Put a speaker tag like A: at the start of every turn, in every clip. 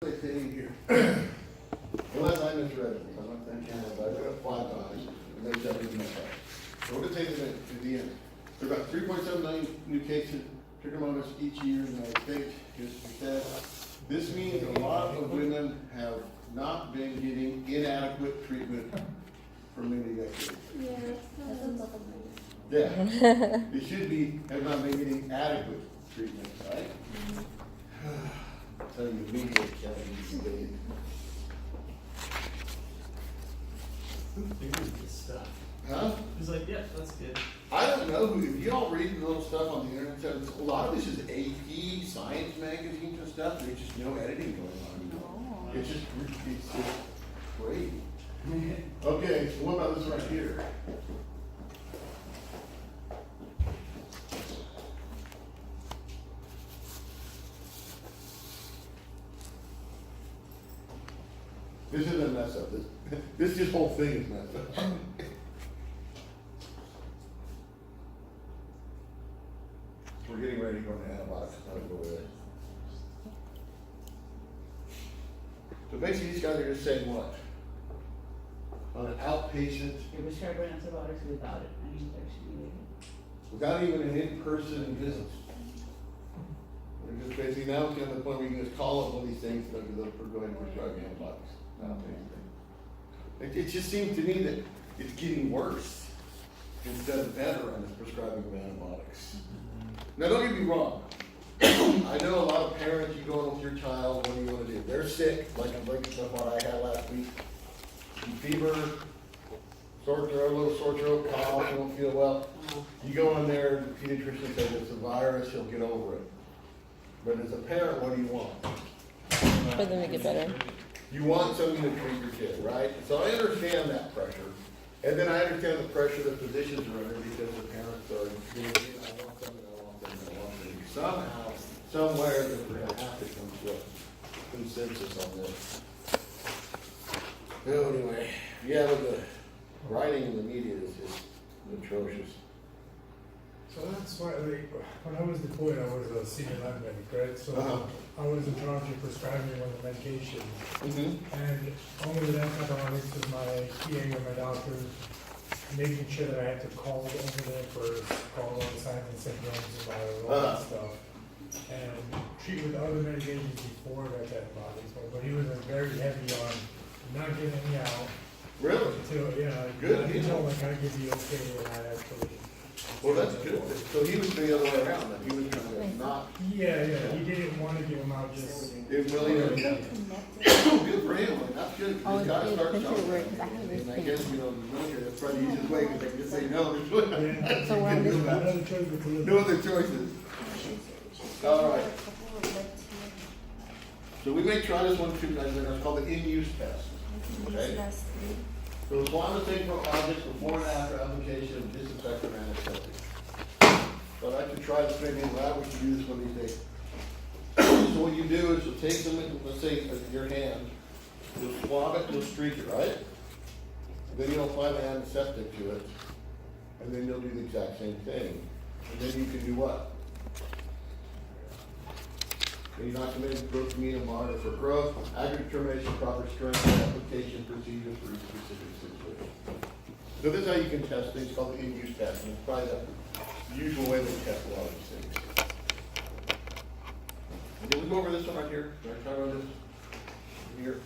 A: They say here, unless I misread it, I'm not thinking about it, I've got 5 times, and they said it's not right. So we're gonna take them to the end. There are about 3.7 million new cases, trichomonas each year in the United States, history says. This means a lot of women have not been getting inadequate treatment for many decades.
B: Yeah,
A: Yeah, it should be, have not been getting adequate treatment, right? Tell you, media can't be debated.
C: Who figured this stuff?
A: Huh?
C: He's like, yeah, that's good.
A: I don't know who, if you all read the little stuff on the internet, a lot of this is AP, science magazines and stuff, there's just no editing going on. It's just crazy. Okay, so what about this right here? This isn't a mess up. This whole thing is messed up. We're getting ready to go into antibiotics. I'll go with it. So basically, these guys are just saying what? On an outpatient,
D: It was prescribed antibiotics without any injection.
A: without even an in-person visit. We're just basically now it's getting to the point where you can just call up one of these things and they'll go ahead and prescribe antibiotics. It just seems to me that it's getting worse instead of better on this prescribing of antibiotics. Now, don't get me wrong. I know a lot of parents, you go in with your child, what do you want to do? They're sick, like what I had last week. Fever, sore throat, a little sore throat, cough, you don't feel well. You go in there, the pediatrician says it's a virus, he'll get over it. But as a parent, what do you want?
E: For them to get better.
A: You want something to treat your kid, right? So I understand that pressure. And then I understand the pressure that physicians are under because the parents are doing, I want something, I want something, I want something. Somehow, somewhere, that we're gonna have to come to a consensus on this. Well, anyway, yeah, but the writing in the media is just atrocious.
F: So that's why, like, when I was deployed, I was a senior lab medic, right? So I was in charge of prescribing one of the medications. And only with antibiotics was my PA or my doctor, making sure that I had to call over there for all the signs and symptoms and all that stuff. And treat with other medications before that antibiotics. But he was very heavy on not getting any out.
A: Really?
F: Until, yeah,
A: Good.
F: until like I give you okay and I actually.
A: Well, that's good. So he was the other way around, then he was trying to not,
F: Yeah, he didn't want to give him out just.
A: it really, good for him, like, that's good.
E: Oh,
A: You gotta
E: it's
A: start
E: good picture
A: somewhere.
E: work, 'cause I have this
A: And I
E: thing.
A: guess, you know, the military, that's probably the easiest way, because they can just say no, there's really
F: Yeah.
E: So we're on this
F: No other choice but to live.
A: no other choices. All right. So we may try this one too, guys, and it's called the in-use test. Okay? So it's one of the things for objects before and after application of disinfectant or antiseptic. But I could try this maybe in the lab, we should do this one of these days. So what you do is you'll take them, let's say, in your hand, you'll swab it, you'll streak it, right? Then you'll apply the antiseptic to it, and then you'll do the exact same thing. And then you can do what? You're not committing growth media monitor for growth, accurate determination, proper strength, application procedures for each specific situation. So this is how you can test things called the in-use test, and it's probably the usual way they test a lot of these things. And did we go over this one right here? Did I try on this? Here.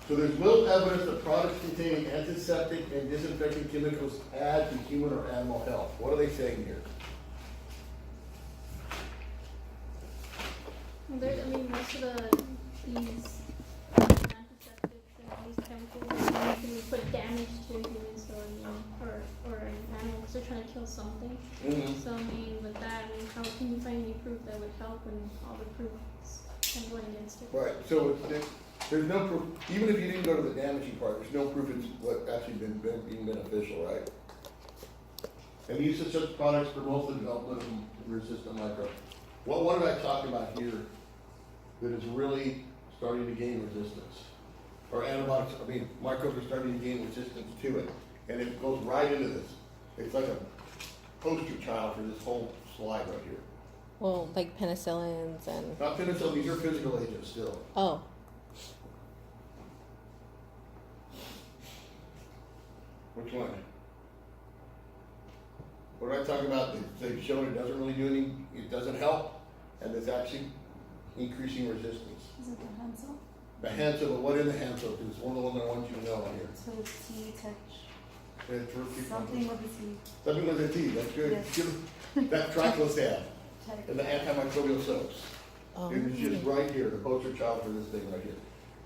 A: So there's little evidence that products containing antiseptic and disinfecting chemicals add to human or animal health. What are they saying here?
B: I mean, most of these antiseptics and these chemicals can put damage to humans or an animal because they're trying to kill something. So I mean, with that, I mean, how can you find any proof that would help when all the proof is kind of going against it?
A: Right, so there's no proof, even if you didn't go to the damaging part, there's no proof it's what actually been beneficial, right? And use of such products promotes the development of resistant microbes. What am I talking about here that is really starting to gain resistance? Or antibiotics, I mean, microbes are starting to gain resistance to it. And it goes right into this. It's like a poster child for this whole slide right here.
E: Well, like penicillins and.
A: Not penicillin, these are physical agents still.
E: Oh.
A: Which one? What did I talk about? They've shown it doesn't really do any, it doesn't help, and it's actually increasing resistance.
G: Is it the Hansel?
A: The Hansel, but what is the Hansel? Because it's one of the ones I want you to know on here.
G: So it's T touch.
A: It's repeat
G: Something with a T.
A: Something with a T, that's good.
G: Yes.
A: Give- That triclosan
G: Check.
A: and the antimicrobial soaps.
E: Oh.
A: It's just right here, the poster child for this thing right here.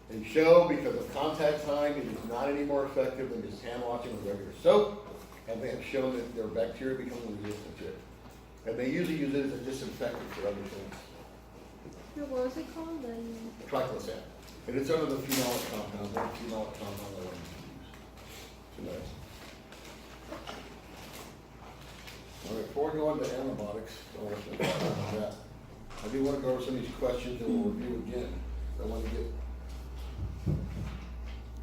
A: And show because of contact time, it is not any more effective than just hand washing with regular soap. And they have shown that their bacteria become resistant to it. And they usually use it as a disinfectant for other things.
B: What was it called? The
A: Triclosan. And it's under the phenolic compound, one phenolic compound I want to use tonight. All right, before we go on to antibiotics, I want to talk about that. I do want to go over some of these questions and we'll review again. I want to get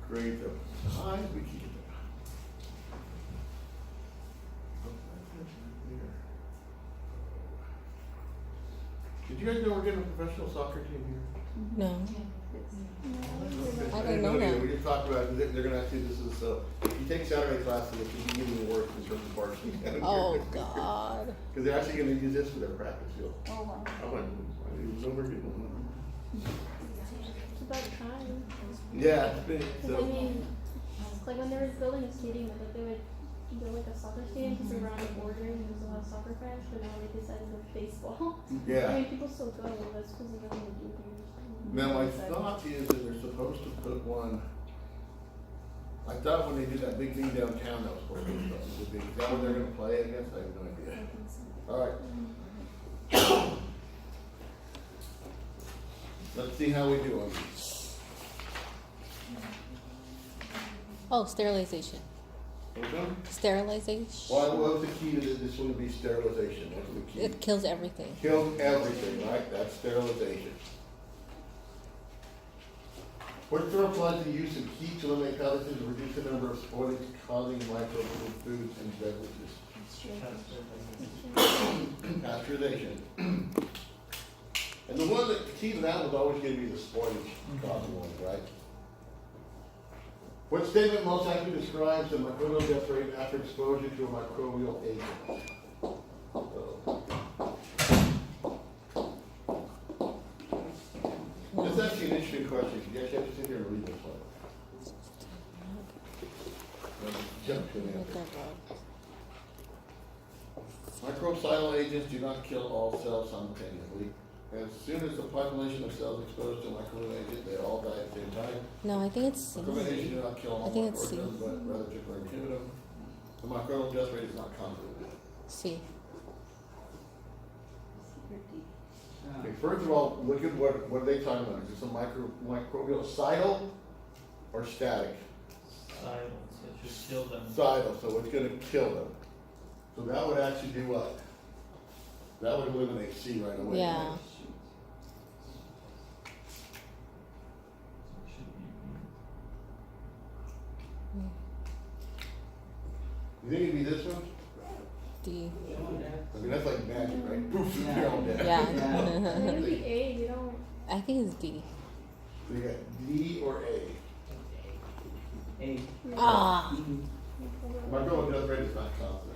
A: great the time we keep it. Did you guys know we're getting a professional soccer team here?
E: No. I
A: I
E: didn't know that.
A: We just talked about it. They're going to actually, this is, if you take Saturday classes, it can be even worse in terms of varsity.
E: Oh God.
A: Because they're actually going to use this for their practice field.
G: Oh, wow.
A: I'm like, I didn't know we're getting one.
B: it's about time.
A: Yeah, it's been,
B: Because I
A: so,
B: mean, like when they were building a stadium, I thought they would build like a soccer stadium because they were on the border and there's a lot of soccer fans, but now they decided to go baseball. I
A: yeah.
B: mean, people still go, that's because of nothing to do here.
A: Now, my thought is that they're supposed to put one, I thought when they did that big thing downtown, that was supposed to be something big. Is that what they're going to play against? I have no idea. All right. Let's see how we do on these.
E: Oh, sterilization.
A: Okay?
E: Sterilization.
A: Why was the key to this one to be sterilization? What's the key?
E: It kills everything.
A: Kills everything, right? That's sterilization. What term applies to the use of key to eliminate pathogens and reduce the number of spoilage causing microbes in foods and beverages? Pasteurization. And the one that, the key to that was always going to be the spoilage causing one, right? What statement most accurately describes the microbial death rate after exposure to a microbial agent? This is actually an interesting question. You actually have to sit here and read this one. Jump to an answer. Microbial agents do not kill all cells simultaneously. As soon as the population of cells exposed to a microbial agent, they all die at the same time.
E: No, I think it's C.
A: Microbial agents do not kill all
E: I think it's C.
A: microorganisms, but rather temporarily inhibit them. The microbial death rate is not constant.
E: C.
A: Okay, first of all, look at what are they talking about? Is this a microbial or static?
C: Silence, it should kill them.
A: Cidal, so it's gonna kill them. So that would actually do what? That would eliminate C right away.
E: Yeah.
A: You think it'd be this one?
E: D.
A: I mean, that's like magic, right? Poof,
D: Yeah.
A: you're all dead.
E: Yeah.
B: It would be A, you don't.
E: I think it's D.
A: So you got D or A?
D: A.
E: Ah.
A: Microbial death rate is not constant.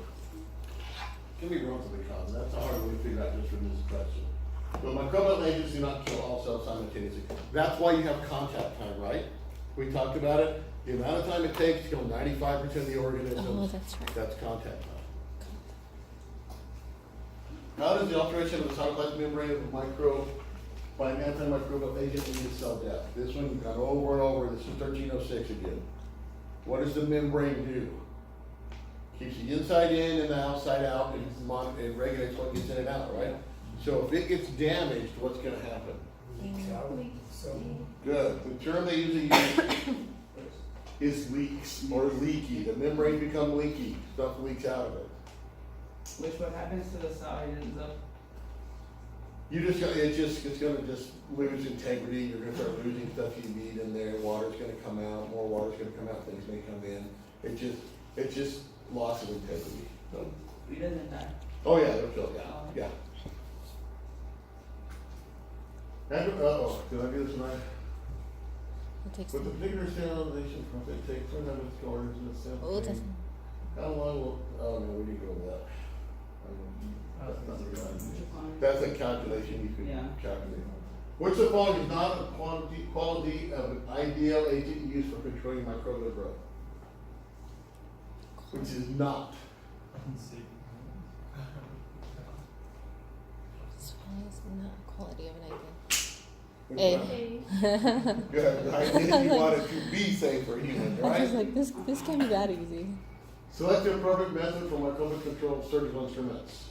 A: Can be relatively constant. That's a hard way to figure out just from this question. But microbial agents do not kill all cells simultaneously. That's why you have contact time, right? We talked about it. The amount of time it takes to kill 95% of the organisms.
E: Oh, that's right.
A: That's contact time. How does the alteration of the cytoplasmic membrane of a microbe by an antimicrobial agent lead to cell death? This one you've got over and over. This is 1306 again. What does the membrane do? Keeps the inside in and the outside out, and it regulates what gets in and out, right? So if it gets damaged, what's going to happen?
F: So,
A: Good. The term they usually use is leaks or leaky. The membrane become leaky. Stuff leaks out of it.
D: Which what happens to the cell? It ends up.
A: It's gonna just lose integrity. You're gonna start losing stuff you need in there. Water's gonna come out. More water's gonna come out. Things may come in. It's just loss of integrity. So,
D: It doesn't die.
A: oh yeah, they'll kill. Yeah, yeah. Did I do this right?
E: It takes
A: With the
E: time.
A: particular sterilization process, it takes 100 storage in the cell.
E: Oh, that's
A: How long will, oh no, we didn't go with that. That's not the guide.
D: Fine.
A: That's a calculation you
D: Yeah.
A: can calculate. Which of the following is not a quality of an ideal agent used for controlling microbial growth? Which is not.
C: See.
E: Why is not quality of an idea?
A: Which
E: A.
A: one?
B: A.
A: Good. The idea you want it to be safe for humans,
E: I was
A: right?
E: like, this can't be that easy.
A: Select the appropriate method for microbial control of surgical instruments.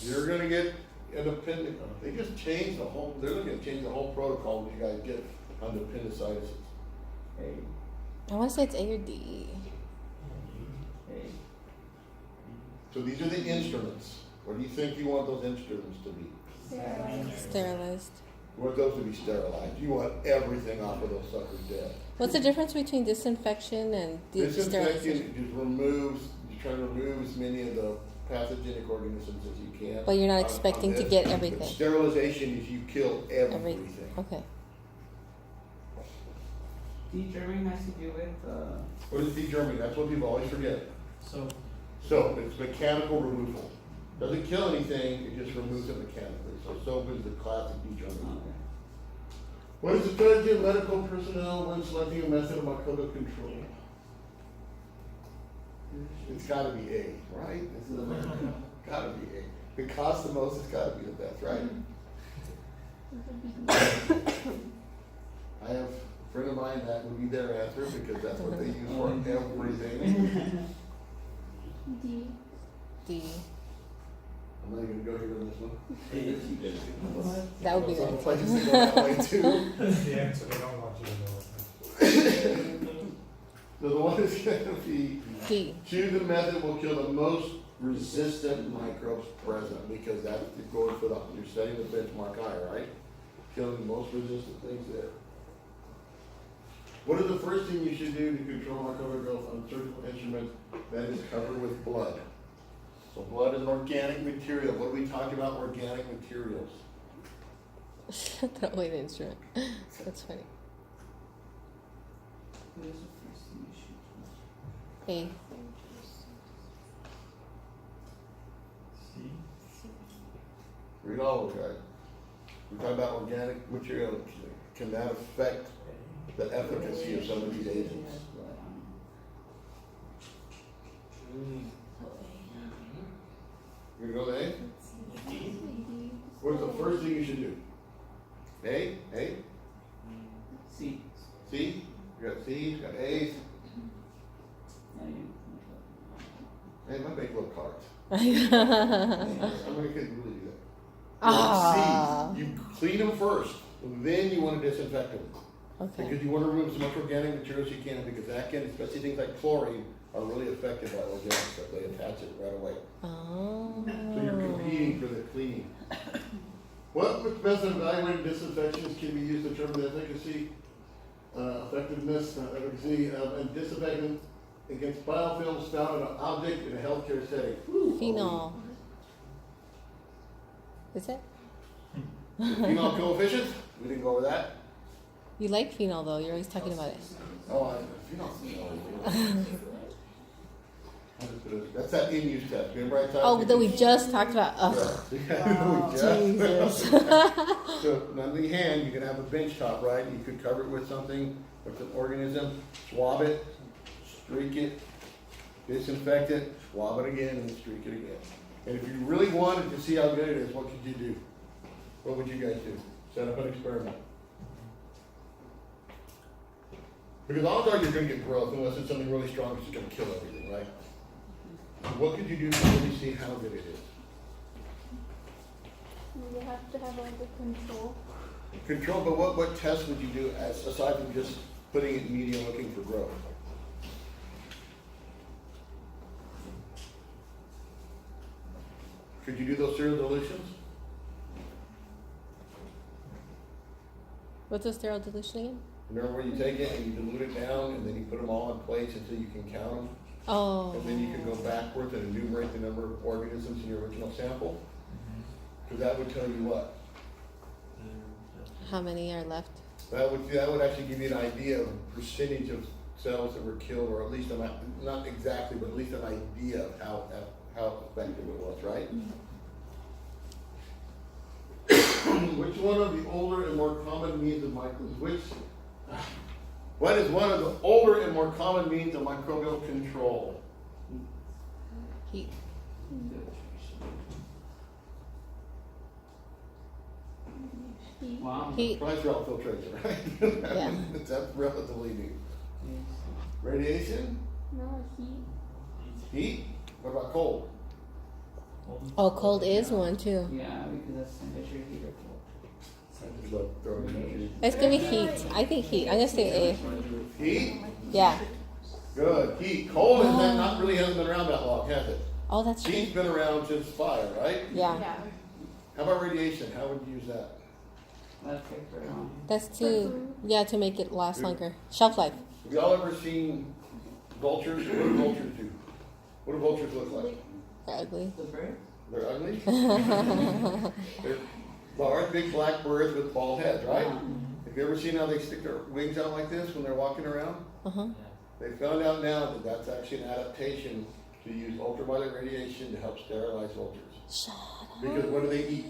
A: You're gonna get an appendix. They just changed the whole. They're gonna change the whole protocol when you guys get on the appendicitis.
D: A.
E: I want to say it's A or D.
D: A.
A: So these are the instruments. What do you think you want those instruments to be?
E: Sterilized.
A: You want those to be sterilized. You want everything off of those suckers dead.
E: What's the difference between disinfection and
A: Disinfecting
E: sterilization?
A: just removes. You try to remove as many of the pathogenic organisms as you can.
E: But you're not
A: on
E: expecting to
A: this.
E: get
A: But
E: everything.
A: sterilization is you kill everything.
E: Okay.
D: Degerming has to do with,
A: What is degerming? That's what people always forget.
C: So,
A: Soap, it's mechanical removal. Doesn't kill anything, it just removes it mechanically. So soap is the classic degerming.
D: okay.
A: What is the strategy of medical personnel when selecting a method of microbial control? It's gotta be A, right? This is America. Gotta be A. If it costs the most, it's gotta be the best, right? I have a friend of mine, that would be their answer because that's what they use for everything.
B: D.
E: D.
A: I'm not even gonna go here on this one.
E: That would be
A: Some
E: right.
A: places they go that way too.
F: That's the answer, they don't want you to know it.
A: So the one is gonna be,
E: D.
A: choose a method will kill the most resistant microbes present, because that's going for the, you're setting the benchmark high, right? Killing the most resistant things there. What is the first thing you should do to control microbial growth on surgical instruments that is covered with blood? So blood is an organic material. What are we talking about, organic materials?
E: Throw away the instrument. That's funny.
D: What is the first thing you should do?
E: A.
C: C.
A: Read all of it, guys. We're talking about organic material. Can that affect the efficacy of some of these agents? You're gonna go to A? What's the first thing you should do? A? A?
D: C.
A: C? You got C's, you got A's.
D: Now you.
A: Man, my make little cards.
E: Ah.
A: I'm gonna really do that. C, you clean them first, and then you want to disinfect them.
E: Okay.
A: Because you want to remove as much organic material as you can, because that can, especially things like chlorine, are really affected by organic stuff. They attach it right away.
E: Oh.
A: So you're competing for the cleaning. Which method of evaluating disinfections can be used to determine the efficacy, effectiveness, efficacy and disinfectant against biofilms found in an object in a healthcare setting?
E: Phenol. Is it?
A: Phenol coefficient? We didn't go over that.
E: You like phenol though. You're always talking about it.
A: Oh, phenol. That's that in-use test. Remember I talked
E: Oh,
A: to
E: that
A: you?
E: we just talked about. Ugh.
A: Yeah, we just-
E: Jesus.
A: So on the hand, you can have a bench top, right? You could cover it with something, with an organism, swab it, streak it, disinfect it, swab it again, and streak it again. And if you really wanted to see how good it is, what could you do? What would you guys do? Set up an experiment. Because odds are you're going to get growth unless it's something really strong that's going to kill everything, right? So what could you do to really see how good it is?
B: You have to have like a control.
A: Control, but what test would you do aside from just putting it in media looking for growth? Could you do those serial dilutions?
E: What's a sterile dilution again?
A: Remember where you take it and you dilute it down and then you put them all in place until you can count them?
E: Oh.
A: And then you can go backwards and enumerate the number of organisms in your original sample? Because that would tell you what?
E: How many are left?
A: That would actually give you an idea of the percentage of cells that were killed, or at least not exactly, but at least an idea of how effective it was, right? Which one of the older and more common means of what is one of the older and more common means of microbial control?
E: Heat.
B: Heat.
D: Wow.
E: Heat.
A: Cholesterol filtration, right?
E: Yeah.
A: That's relatively new. Radiation?
B: No, heat.
A: Heat? What about cold?
E: Oh, cold is one too.
D: Yeah, because that's temperature, heat, or cold.
E: It's gonna be heat. I think heat. I'm gonna say A.
A: Heat?
E: Yeah.
A: Good. Heat. Cold is not really hasn't been around that long, has it?
E: Oh, that's true.
A: Heat's been around since fire, right?
E: Yeah.
A: How about radiation? How would you use that?
D: That's good for
E: That's to to make it last longer. Shelf life.
A: Have y'all ever seen vultures? What do vultures do? What do vultures look like?
E: They're ugly.
D: the bird.
A: They're ugly? They're large, big black birds with bald heads, right? Have you ever seen how they stick their wings out like this when they're walking around?
E: Uh-huh.
A: They found out now that that's actually an adaptation to use ultraviolet radiation to help sterilize vultures.
E: Shut
A: Because what do they eat?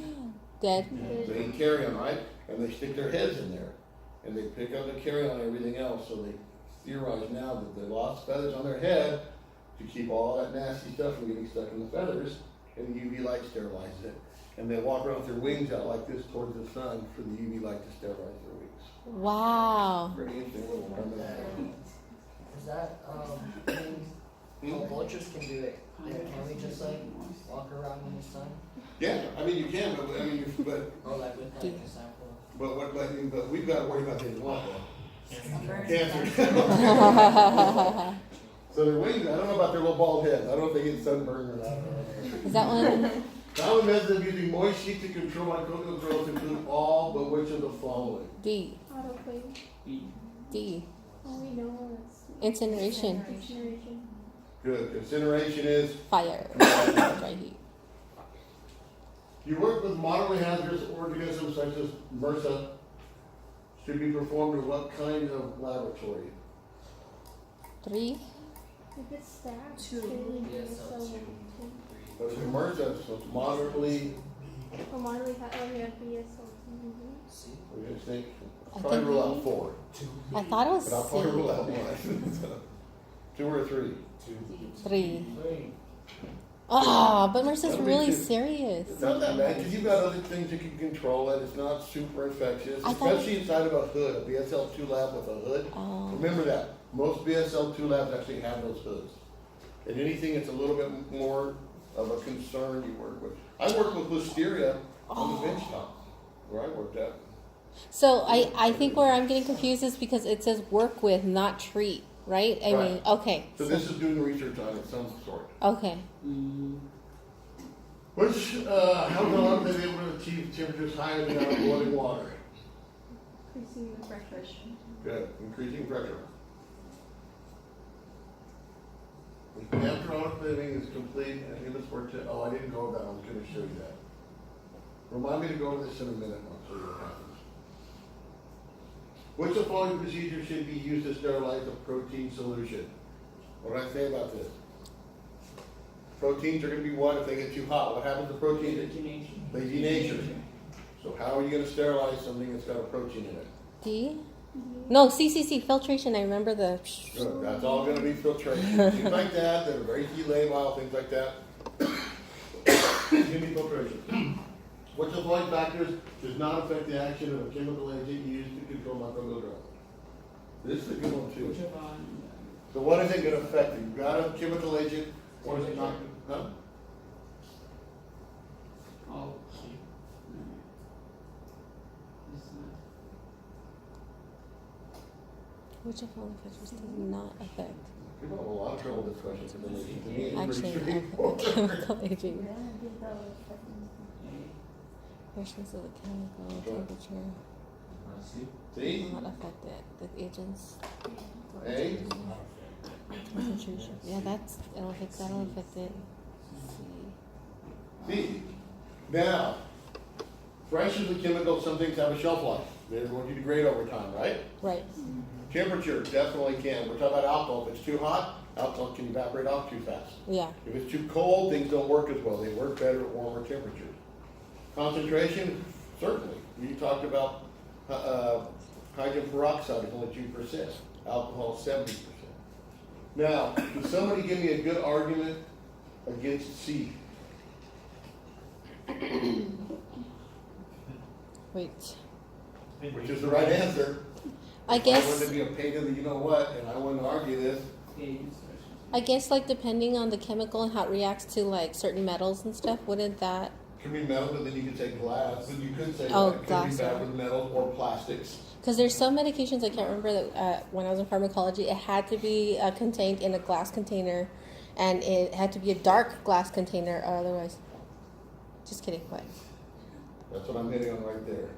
E: Dead.
A: They eat carrion, right? And they stick their heads in there. And they pick up the carrion and everything else. So they theorize now that they lost feathers on their head to keep all that nasty stuff from getting stuck in the feathers. And the UV light sterilizes it. And they walk around with their wings out like this towards the sun for the UV light to sterilize their wings.
E: Wow.
A: Pretty interesting little remember that.
H: Is that, well, vultures can do it. Can we just like walk around in the sun?
A: Yeah, I mean you can, but
H: Or like with like a sample?
A: but we've got to worry about things like
H: Birds.
A: cancer. So their wings, I don't know about their little bald heads. I don't know if they get sunburned or not.
E: Is that one?
A: Common methods of using moist sheet to control microbial growth include all but which of the following?
E: D.
B: Autoclave.
E: D.
B: All we know is
E: Incineration.
B: incineration.
A: Good. Incineration is
E: Fire. Dry heat.
A: you work with moderately hazardous organisms such as MRSA should be performed in what kind of laboratory?
E: 3.
B: If it's stabbed,
G: Two.
B: so
A: But it's MRSA, so it's moderately,
B: or moderately BSL.
A: we just think,
E: I
A: probably
E: think
A: rule out 4.
E: I thought it was
A: But I'll probably rule out
E: C.
A: 1. 2 or 3?
E: 3.
H: Three.
E: Ah, but Mercer's
A: That'll be
E: really
A: 2.
E: serious.
A: It's not that bad, because you've got other things that can control it, it's not super infectious,
E: I thought-
A: especially inside of a hood, a BSL-2 lab with a hood.
E: Oh.
A: Remember that, most BSL-2 labs actually have those hoods. And anything that's a little bit more of a concern you work with. I worked with Listeria on the bench top, where I worked at.
E: So I think where I'm getting confused is because it says work with, not treat, right? I mean,
A: Right.
E: okay.
A: So this is doing research on it, some sort.
E: Okay.
A: Which, how long have they been able to achieve temperatures higher than our boiling water?
B: Increasing the pressure.
A: Good, increasing pressure. After autoclaving is complete, and in this work, I didn't go over that, I was gonna show you that. Remind me to go over this in a minute, and I'll show you what happens. Which of the following procedures should be used to sterilize a protein solution? What did I say about this? Proteins are gonna be what if they get too hot? What happens to proteins? They denature. So how are you gonna sterilize something that's got a protein in it?
E: D? No, C. Filtration. I remember the.
A: Good, that's all gonna be filtration, things like that, that are very heat labile, things like that. It's gonna be filtration. Which of the following factors does not affect the action of a chemical agent used to control microbial growth? This is a good one too. So what is it gonna affect? You've got a chemical agent, or is it not, huh?
D: Oh, it's not.
E: Which of all the factors does not affect?
A: People have a lot of trouble with this question, because to me, it's pretty
E: Actually,
A: straightforward.
E: chemical aging.
D: Okay.
E: Portions of the chemical temperature
A: See?
E: do not affect it. The agents.
A: A,
E: Concentration. Yeah, that'll affect it. C.
A: C. Now, fresh is a chemical, some things have a shelf life. They're going to degrade over time, right?
E: Right.
A: Temperature definitely can. We're talking about alcohol. If it's too hot, alcohol can evaporate off too fast.
E: Yeah.
A: If it's too cold, things don't work as well. They work better at warmer temperatures. Concentration, certainly. You talked about hydrogen peroxide is only 2%. Alcohol 70%. Now, can somebody give me a good argument against C?
E: Wait.
A: Which is the right answer.
E: I
A: I
E: guess.
A: wanted to be a pain in the you know what, and I wouldn't argue this.
E: I guess like depending on the chemical and how it reacts to like certain metals and stuff, wouldn't that?
A: It could be metal, but then you could say glass, and you could say
E: Oh,
A: that it could
E: glass,
A: be bad
E: yeah.
A: with metal or plastics.
E: Because there's some medications I can't remember that when I was in pharmacology, it had to be contained in a glass container, and it had to be a dark glass container, or otherwise. Just kidding. What?
A: That's what I'm hitting on right there.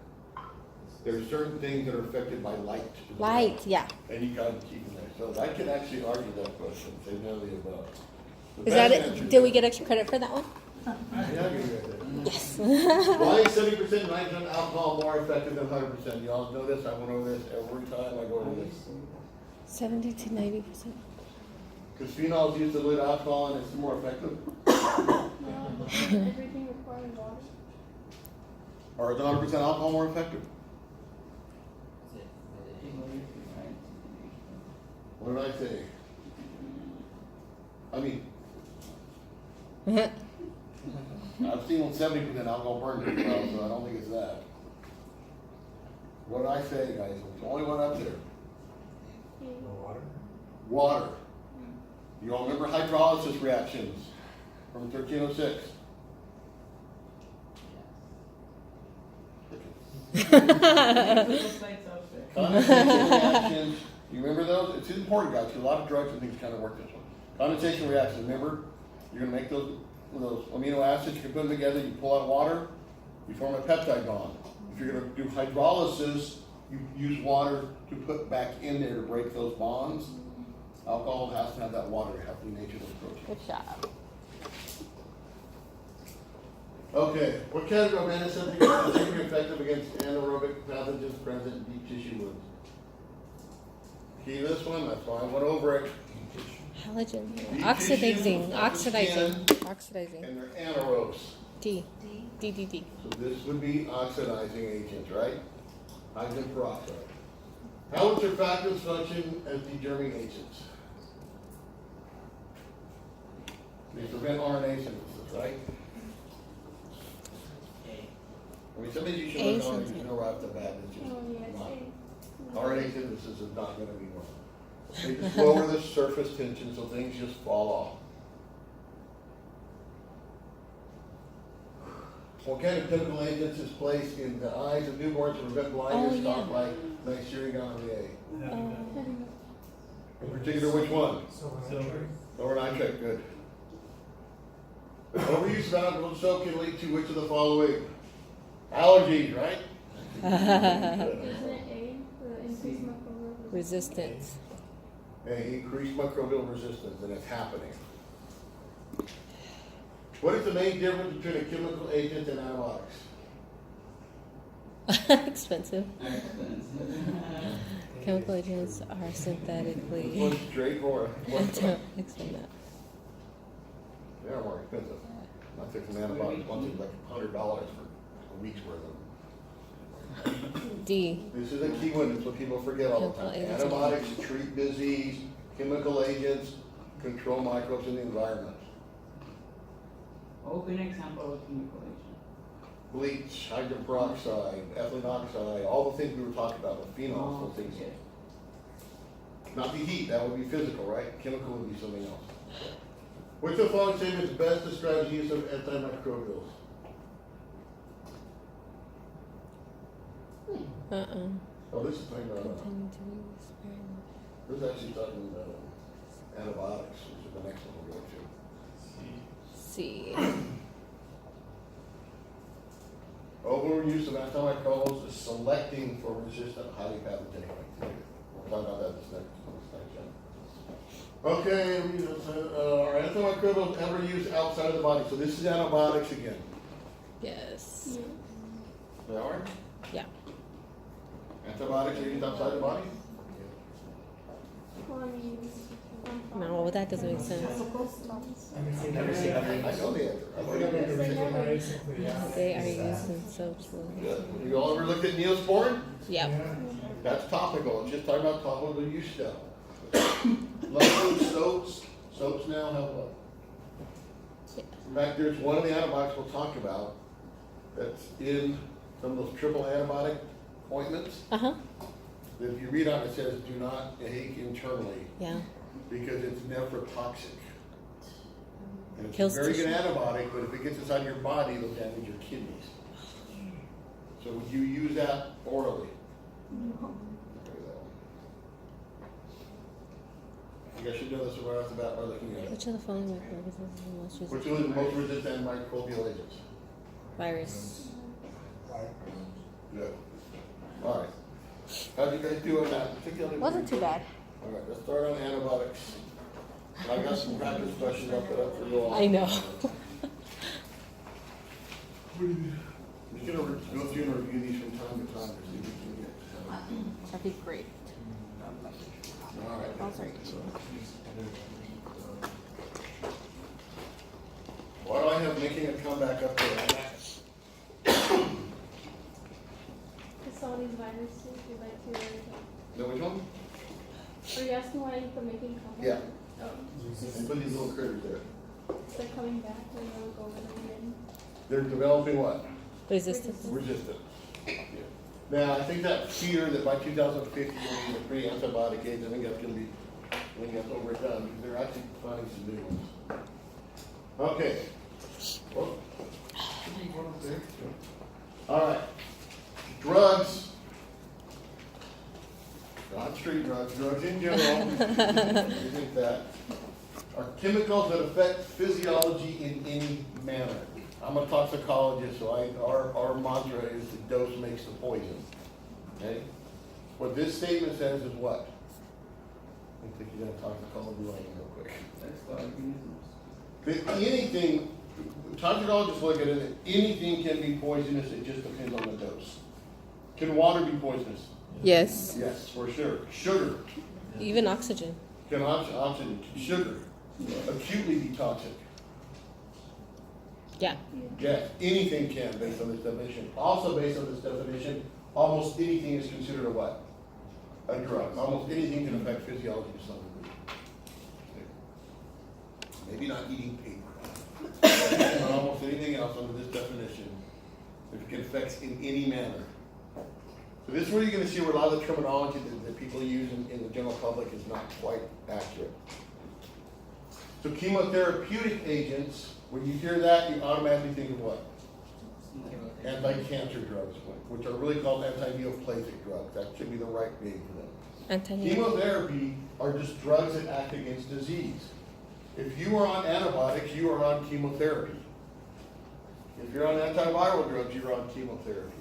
A: There's certain things that are affected by light. as well,
E: Light, yeah.
A: And you gotta keep them there. So I can actually argue that question, say none of the above. The
E: Is that
A: best
E: it?
A: answer-
E: Did we get extra credit for that one?
A: Yeah, I'll give you that.
E: Yes.
A: Why is 70% nitrogen alcohol more effective than 100%? You all know this, I went over this every time I go over this.
E: 70 to 90%.
A: Because phenols use dilute alcohol and it's more effective.
B: Everything requires water.
A: Or is 100% alcohol more effective? What did I say? I mean, I've seen 70% alcohol burn pretty well, so I don't think it's that. What did I say, guys? It's the only one up there.
F: No water?
A: Water. You all remember hydrolysis reactions from 1306? Condensation reactions, you remember those? It's important, guys, because a lot of drugs and things kind of work this way. Condensation reactions, remember? You're going to make those amino acids, you can put them together, you pull out water, you form a peptide bond. If you're going to do hydrolysis, you use water to put back in there to break those bonds. Alcohol has to have that water to help denature those proteins.
E: Good job.
A: Okay, what category of antiseptic is particularly effective against anaerobic pathogens present in deep tissue wounds? Key to this one, that's why I went over it.
E: Halogen.
A: Deep
E: Oxidizing.
A: tissue,
E: Oxidizing.
A: skin,
E: Oxidizing.
A: And they're anaerobes.
E: D. D. D. D.
A: So this would be oxidizing agents, right? Hydrogen peroxide. How would surfactants function as degerming agents? They prevent RNA synthesis, right? I mean, some of you should
E: A
A: look on it,
E: synthesis.
A: you know right off the bat, it's just
B: Oh, yeah, it's
A: not.
B: A.
A: RNA synthesis is not gonna be one. They just lower the surface tension so things just fall off. What kind of chemical agents is placed in the eyes of newborns to prevent blindness,
E: Oh, yeah.
A: stop light, Neisseria gonorrhea?
E: Oh.
A: In particular, which one?
C: Silver.
A: Lower nitrate, good. Overuse of alcohol soap can lead to which of the following? Allergies, right?
B: Isn't it A? The increased microbial
E: Resistance.
A: Increased microbial resistance, and it's happening. What is the main difference between a chemical agent and antibiotics?
E: Expensive. Chemical agents are synthetically.
A: One's straightforward.
E: Don't explain that.
A: They are more expensive. I took some antibiotics, one was like $100 for a week's worth of them.
E: D.
A: This is a key one, it's what people forget all the time.
E: Chemical agents.
A: Antibiotics treat disease, chemical agents control microbes in the environment.
D: Open example of chemical agent.
A: Bleach, hydrogen peroxide, ethylene oxide, all the things we were talking about, the phenols, those things.
D: Okay.
A: Not the heat, that would be physical, right? Chemical would be something else. Which of the following statements best describes the use of antimicrobials? Oh, this is talking about,
E: Continue to use sparingly.
A: this is actually talking about antibiotics, which is the next one we'll go to.
E: C.
A: Overuse of antimicrobials is selecting for resistant highly pathogenic bacteria. We'll talk about that this next time. Okay, are antimicrobials ever used outside of the body? So this is antibiotics again.
E: Yes.
B: Yeah.
A: They are?
E: Yeah.
A: Antibiotics are used outside the body?
B: Well, I mean,
E: No, that doesn't make sense.
F: I mean, we
H: Never seen
A: I know the answer. I've already
F: never
A: been there.
F: basically, yeah.
E: They are using soaps.
A: Good. You all ever looked at Neosporin?
E: Yep.
F: Yeah.
A: That's topical. It's just talking about topical use stuff. Lotions, soaps now have what? In fact, there's one of the antibiotics we'll talk about that's in some of those triple antibiotic ointments.
E: Uh-huh.
A: That if you read on it, it says do not take internally
E: Yeah.
A: because it's nephrotoxic. And it's
E: Kills
A: a very good
E: tissue.
A: antibiotic, but if it gets inside your body, it'll damage your kidneys. So would you use that orally? You guys should know this right off the bat by looking at it.
E: Which of the following microorganisms
A: Which
E: is
A: are the most resistant antimicrobial agents?
E: virus?
A: Good. All right. How'd you guys do on that? Particularly
E: Wasn't too bad.
A: All right, let's start on antibiotics. I got some practice questions I'll put up for you all.
E: I know.
A: I'm just gonna go through and review these from time to time to see if we can get.
E: That'd be great.
A: All right.
E: Oh, sorry.
A: Why do I have making a comeback up there?
B: it's all these viruses, the bacteria.
A: No, which one?
B: Are you asking why you're making comments?
A: Yeah.
B: Oh,
A: And put these little critters there.
B: they're coming back and they'll go over them again.
A: They're developing what?
E: Resistance.
A: Resistant. Now, I think that fear that by 2050 we'll need a free antibiotic agent, I think that's overdone, because they're actually finding some new ones. Okay. Well, all right. Drugs. Not street drugs, drugs in general. You think that are chemicals that affect physiology in any manner. I'm a toxicologist, so our mantra is the dose makes the poison. Okay? What this statement says is what? I think you're gonna toxicology lane real quick. That anything, toxicologists look at it, that anything can be poisonous, it just depends on the dose. Can water be poisonous?
E: Yes.
A: Yes, for sure. Sugar.
E: Even oxygen.
A: Can oxygen, sugar, acutely be toxic?
E: Yeah.
A: Yes, anything can based on this definition. Also based on this definition, almost anything is considered a what? A drug. Almost anything can affect physiology to some degree. Maybe not eating paper. But almost anything else under this definition, it can affect in any manner. So this is where you're going to see where a lot of the terminology that people use in the general public is not quite accurate. So chemotherapeutic agents, when you hear that, you automatically think of what? Anti-cancer drugs, which are really called anti-neoplasic drugs. That should be the right name for them. Chemotherapy are just drugs that act against disease. If you are on antibiotics, you are on chemotherapy. If you're on antiviral drugs, you're on chemotherapy.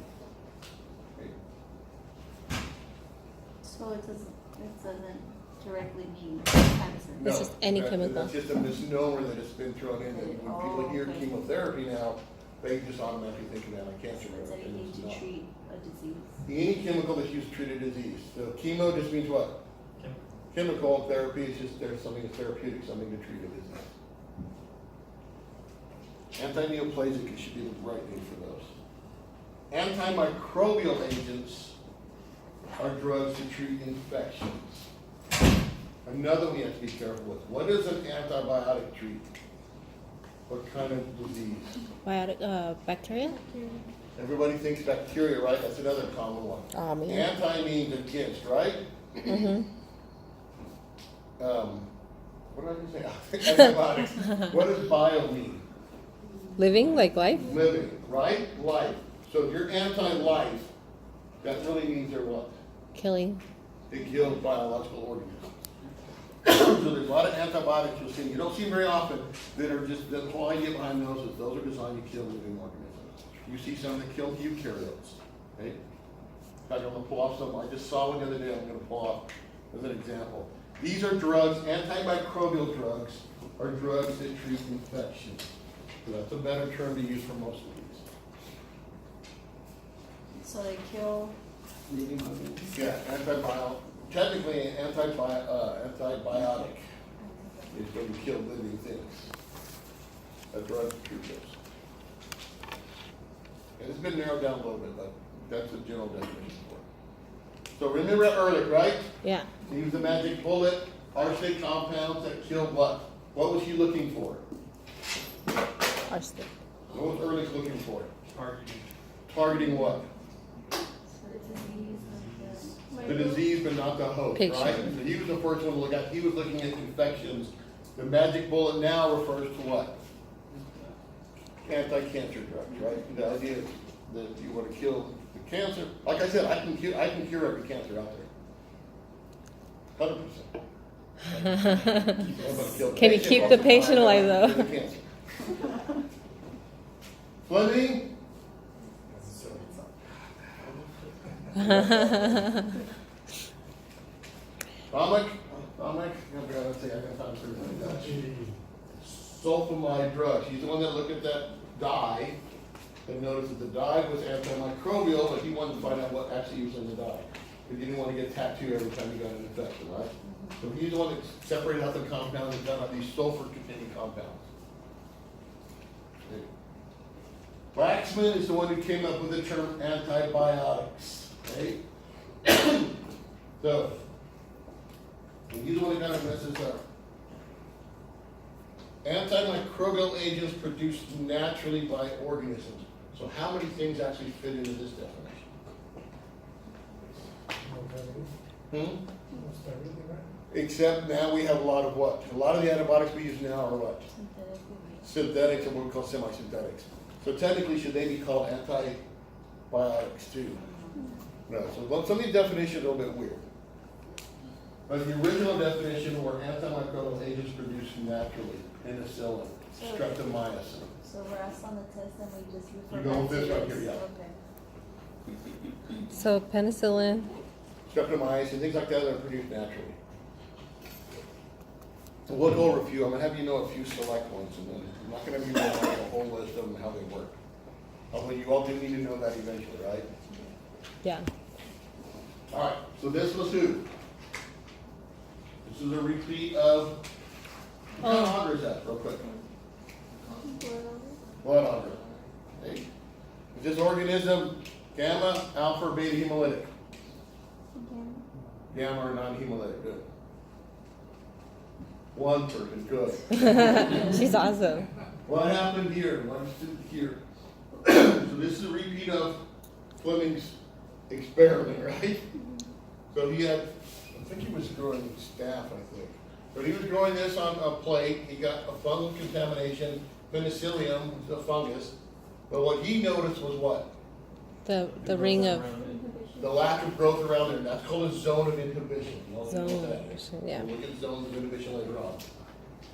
G: So it doesn't directly mean cancer.
E: It's just any chemical.
A: That's just a misnomer that has been thrown in. That when people hear
G: okay.
A: chemotherapy now, they just automatically think of anti-cancer
G: So it's
A: drugs. and
G: anything
A: it's
G: to
A: not.
G: treat a disease.
A: Any chemical that's used to treat a disease. So chemo just means what? Chemical therapy is just there's something that's therapeutic, something to treat a disease. Anti-neoplasic should be the right name for those. Antimicrobial agents are drugs to treat infections. Another one you have to be careful with. What does an antibiotic treat? What kind of disease?
E: Bacteria?
A: Everybody thinks bacteria, right? That's another common one.
E: Oh, man.
A: Anti means against, right?
E: Mm-hmm.
A: What did I just say? Antibiotics. What does bio mean?
E: Living, like life?
A: Living, right? Life. So if you're anti-life, that really means they're what?
E: Killing.
A: It kills biological organisms. So there's a lot of antibiotics you'll see. You don't see very often that are just, the whole idea behind those is those are designed to kill living organisms. You see some that kill eukaryotes. Okay? In fact, I'm going to pull off some. I just saw one the other day. I'm going to pull off as an example. These are drugs, antimicrobial drugs, are drugs that treat infections. So that's a better term to use for most of these.
G: So they kill
D: Living organisms.
A: Yeah, technically antibiotic is going to kill living things. A drug cures this. And it's been narrowed down a little bit, but that's a general definition for it. So remember Ehrlich, right?
E: Yeah.
A: He used the magic bullet, arsenic compounds that kill what? What was he looking for?
E: Arsenic.
A: What was Ehrlich looking for?
C: Targeting.
A: Targeting what?
G: So the disease of
A: The disease, but not the host, right?
E: Patient.
A: So he was the first one to look at, he was looking at infections. The magic bullet now refers to what? Anti-cancer drugs, right? The idea is that you want to kill the cancer. Like I said, I can cure every cancer out there. 100%.
E: Can you keep the patient alive though?
A: The cancer. Fleming? Atomic? Let's see, I can find something like that. Sulfamide drugs. He's the one that looked at that dye and noticed that the dye was antimicrobial, but he wanted to find out what actually was in the dye. He didn't want to get tattooed every time he got an infection, right? So he's the one that separated out the compounds and found out these sulfur-containing compounds. Waxman is the one who came up with the term antibiotics, right? So, and he's the one that kind of messes up. Antimicrobial agents produced naturally by organisms. So how many things actually fit into this definition?
F: Most everything, right?
A: Except now we have a lot of what? A lot of the antibiotics we use now are what? Synthetics, and what we call semi-synthetics. So technically, should they be called antibiotics too? No, so some of these definitions are a little bit weird. But the original definition were antimicrobial agents produced naturally, penicillin, streptomycin.
G: So we're asked on the test and we just refer
A: You go
G: back
A: with
G: to
A: this right here, yeah.
G: Okay.
E: So penicillin.
A: Streptomycin, things like that that are produced naturally. So we'll go over a few. I'm going to have you know a few select ones, and then I'm not going to have you know like a whole list of them and how they work. Although you all do need to know that eventually, right?
E: Yeah.
A: All right, so this was who? This is a repeat of, what kind of auger is that, real quick? Blood auger. Okay. Is this organism gamma, alpha, or beta hemolytic? Gamma or non-hemolytic, good. One person, good.
E: She's awesome.
A: What happened here? What happened here? So this is a repeat of Fleming's experiment, right? So he had, I think he was growing staph, I think. But he was growing this on a plate. He got a fungal contamination, penicillium, the fungus. But what he noticed was what?
E: The ring of
A: The lack of growth around there. That's called a zone of inhibition. You all know
E: zone.
A: what that is.
E: Yeah.
A: We'll look at zones of inhibition later on.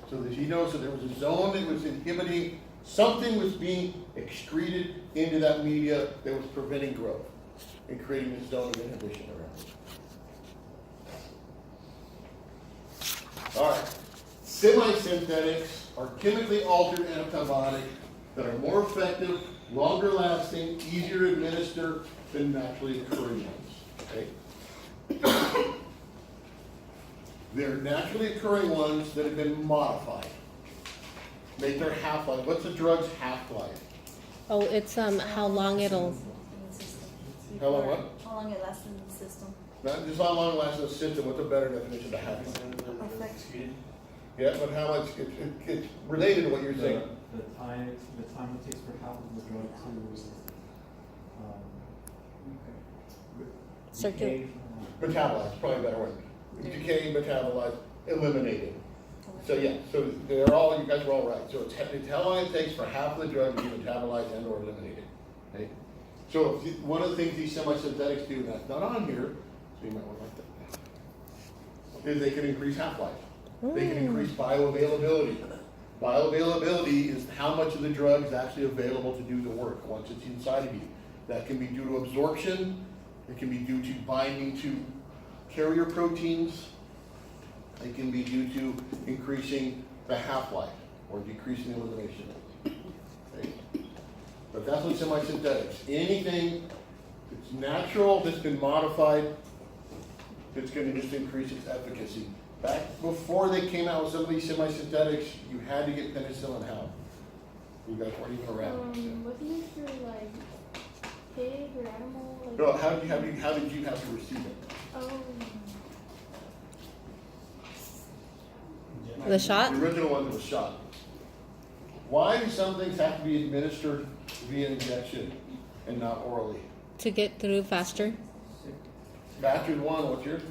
A: So that he knows that there was a zone that was inhibiting, something was being excreted into that media that was preventing growth and creating this zone of inhibition around it. All right. Semi-synthetics are chemically altered antibiotics that are more effective, longer lasting, easier to administer than naturally occurring ones. Okay? They're naturally occurring ones that have been modified. Make their half-life. What's the drug's half-life?
E: Oh, it's how long it'll.
A: How long what?
G: How long it lasts in the system.
A: Not just how long lasts the symptom. What's a better definition to half-life? Yeah, but how much? It's related to what you're saying.
C: The time it takes for half of the drug to
E: Circulate.
A: Metabolize, probably a better word. Decay, metabolize, eliminated. So yeah, so they're all, you guys are all right. So it's how long it takes for half of the drug to be metabolized and or eliminated. Okay? So one of the things these semi-synthetics do, and that's not on here, so you might want to like that, is they can increase half-life. They can increase bioavailability. Bioavailability is how much of the drug is actually available to do the work once it's inside of you. That can be due to absorption. It can be due to binding to carrier proteins. It can be due to increasing the half-life or decreasing the elimination rate. Okay? But that's what semi-synthetics. Anything It's natural, it's been modified, it's gonna just increase its efficacy. Back before they came out with some of these semi-synthetics, you had to get penicillin how? You guys weren't even around.
B: Wasn't it for like pig or animal? Like,
A: No, how did you have to receive it?
B: Oh,
E: The shot?
A: The original one was shot. Why do some things have to be administered via injection and not orally?
E: To get through faster?
A: Bastard one, what's yours?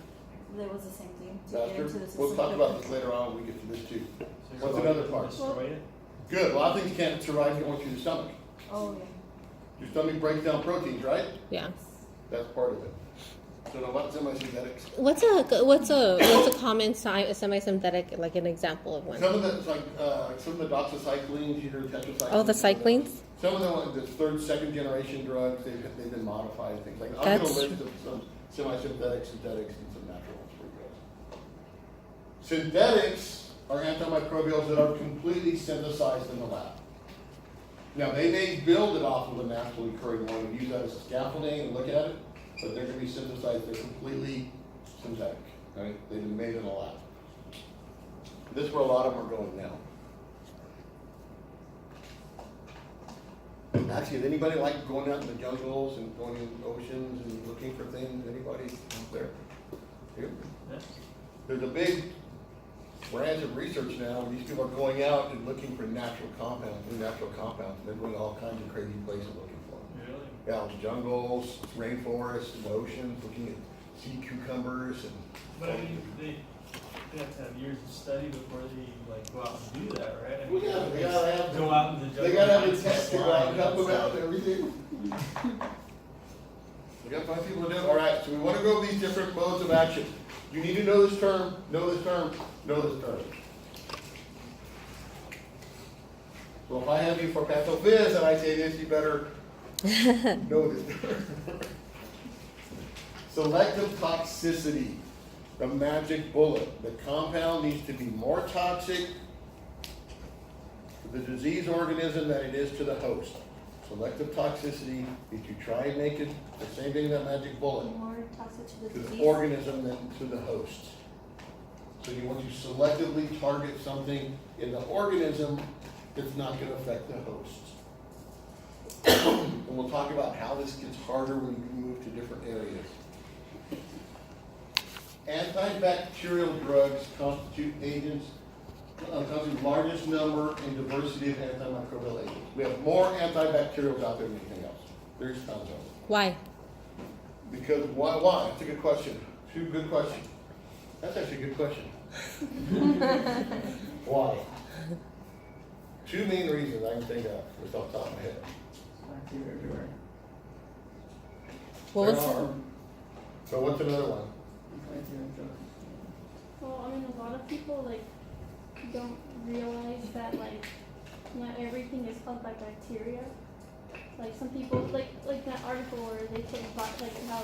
G: That was the same thing, to get
A: Bastard?
G: into the system.
A: We'll talk about this later on when we get to this too.
C: So
A: What's
C: your
A: another
C: body
A: part?
C: destroy it?
A: Good, a lot of things can't survive going through the stomach.
G: Oh, yeah.
A: Your stomach breaks down proteins, right?
E: Yeah.
A: That's part of it. So now what's semi-synthetics?
E: What's a common semi-synthetic, like an example of one?
A: Some of the, it's like, some of the doxycyclines, you heard tetracyclines.
E: Oh, the cyclines?
A: Some of them, the third, second generation drugs, they've been modified and things like that. I'm
E: That's-
A: gonna list some semi-synthetic, synthetics, and some natural ones for you guys. Synthetics are antimicrobials that are completely synthesized in the lab. Now, they may build it off of a naturally occurring one and use that as a scaffolding and look at it, but they're gonna be synthesized, they're completely synthetic, right? They've been made in a lab. This is where a lot of them are going now. Actually, does anybody like going out in the jungles and going in oceans and looking for things? Anybody out there? Here?
C: Yeah.
A: There's a big branch of research now, and these people are going out and looking for natural compounds, new natural compounds. They're going to all kinds of crazy places looking for them.
C: Really?
A: Yeah, the jungles, rainforests, and oceans, looking at sea cucumbers and.
C: But I mean, they have to have years of study before they like go out and do that, right? I
A: Well,
C: mean,
A: yeah, they gotta have.
C: go out in the jungle.
A: They gotta have
C: and
A: a
C: find
A: test to
C: some
A: go out
C: slime
A: and help them
C: and
A: out and everything. We gotta find people to do it. All right, so we wanna go over these different modes of action. You need to know this term, know this term, know this term. So if I have you for pathophys and I say this, you better know this term. Selective toxicity, the magic bullet. The compound needs to be more toxic to the disease organism than it is to the host. Selective toxicity is you try and make it the same thing that magic bullet
G: More toxic to
A: to
G: the
A: the
G: disease.
A: organism than to the host. So you want to selectively target something in the organism that's not going to affect the host. And we'll talk about how this gets harder when you move to different areas. Antibacterial drugs constitute the largest number and diversity of antimicrobial agents. We have more antibacterials out there than anything else. There's tons of them.
E: Why?
A: Because why? That's a good question. Good question. That's actually a good question. Why? Two main reasons I can think of, just off the top of my head.
D: Bacteria everywhere.
E: What
A: There
E: was
A: are. So what's another one?
D: Bacteria drugs.
B: well, I mean, a lot of people like don't realize that like not everything is caused by bacteria. Like some people, like that article where they took like how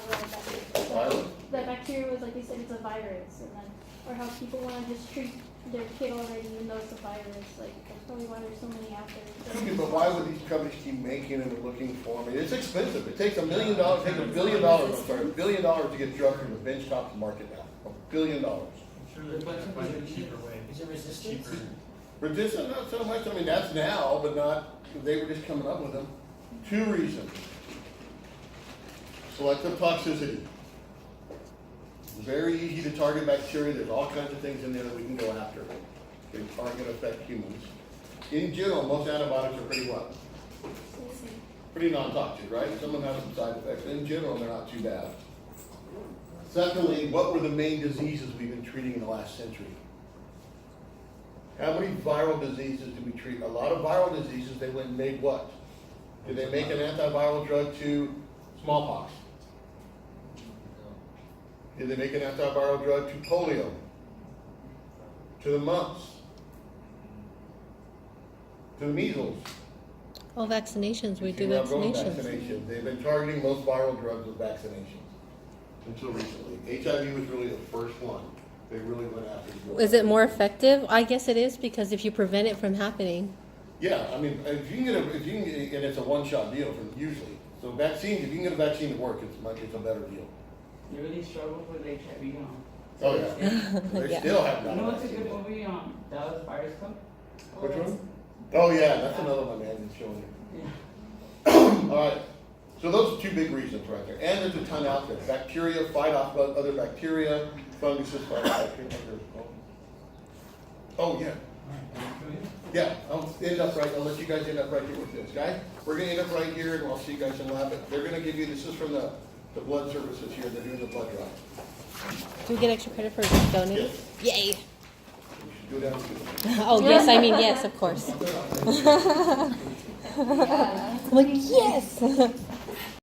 A: Virus?
B: that bacteria was like they said it's a virus, and then or how people want to just treat their kid already even though it's a virus. Like that's probably why there's so many out there.
A: Okay, but why would these companies keep making them and looking for them? It's expensive. It takes $1 million, takes $1 billion, $1 billion to get drugs from the benchtop to market now. $1 billion.
C: I'm sure they're trying to find a cheaper way.
H: Is it resistant?
C: Cheaper.
A: Resistant, not so much. I mean, that's now, but not, they were just coming up with them. Two reasons. Selective toxicity. Very easy to target bacteria. There's all kinds of things in there that we can go after. They aren't going to affect humans. In general, most antibiotics are pretty what? Pretty non-toxic, right? Some of them have some side effects. In general, they're not too bad. Secondly, what were the main diseases we've been treating in the last century? How many viral diseases did we treat? A lot of viral diseases, they went and made what? Did they make an antiviral drug to smallpox? Did they make an antiviral drug to polio? To the mumps? To the measles?
E: all vaccinations? We
A: You see
E: do
A: where I'm going?
E: vaccinations.
A: Vaccinations. They've been targeting most viral drugs with vaccinations until recently. HIV was really the first one. They really went after.
E: Is it more effective? I guess it is because if you prevent it from happening.
A: Yeah, I mean, if you can get, and it's a one-shot deal usually So vaccines, if you can get a vaccine to work, it's a better deal.
D: You really struggle with HIV,
A: Oh, yeah. They
E: Yeah.
A: still have
D: You
A: not.
D: know
A: a
D: what's a
A: vaccine.
D: good movie, Dallas Buyers Club?
A: Which one? Oh, yeah, that's another one, man, that's showing you.
D: Yeah.
A: All right, so those are two big reasons right there, and there's a ton out there. Bacteria, fight off other bacteria, funguses, fight off bacteria. Oh, yeah. Yeah, I'll end up right, I'll let you guys end up right here with this, guys. We're gonna end up right here, and I'll see you guys in lab. They're gonna give you, this is from the blood services here, they're doing the blood drive.
E: Do we get extra credit for donating? Yay!
A: You should go down to.
E: Oh yes, I mean yes, of course. I'm like yes.